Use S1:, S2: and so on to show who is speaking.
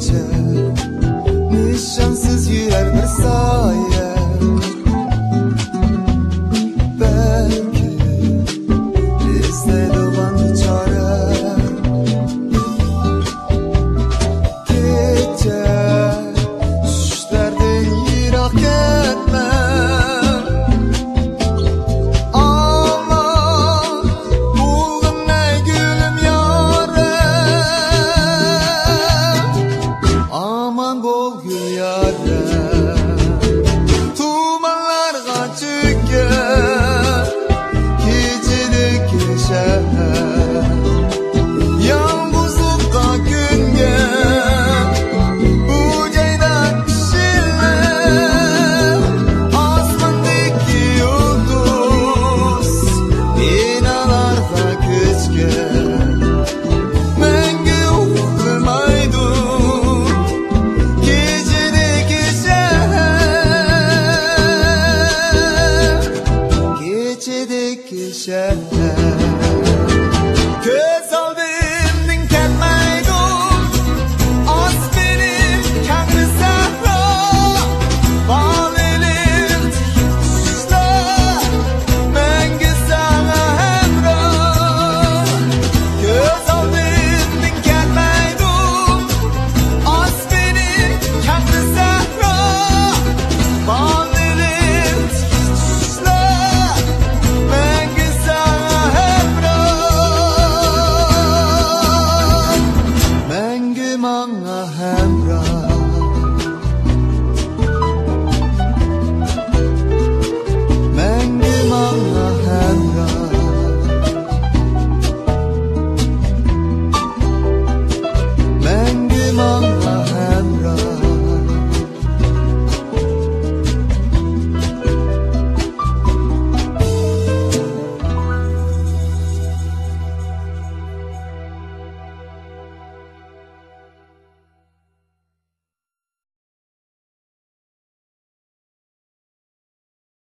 S1: gece nişansız yürər bir saye. Belki bizde doğan çare. Gece düşlerden yirak etme. Ama buldum ne gülüm yâre. Aman bol gül yâre. Tumanlarga çöker gecelik geçer. Yalnızlıkta günge bu ceydan pişirler. Asmandaki yıldız binalarda küçker. Menge uğramaydı gecelik geçer. Gecelik geçer. Göz aldımdın kelmeydin az benim kendi sahra. Bal elim tüzler menge sana hemrah. Göz aldımdın kelmeydin az benim kendi sahra. Bal elim tüzler menge sana hemrah. Menge mana hemrah.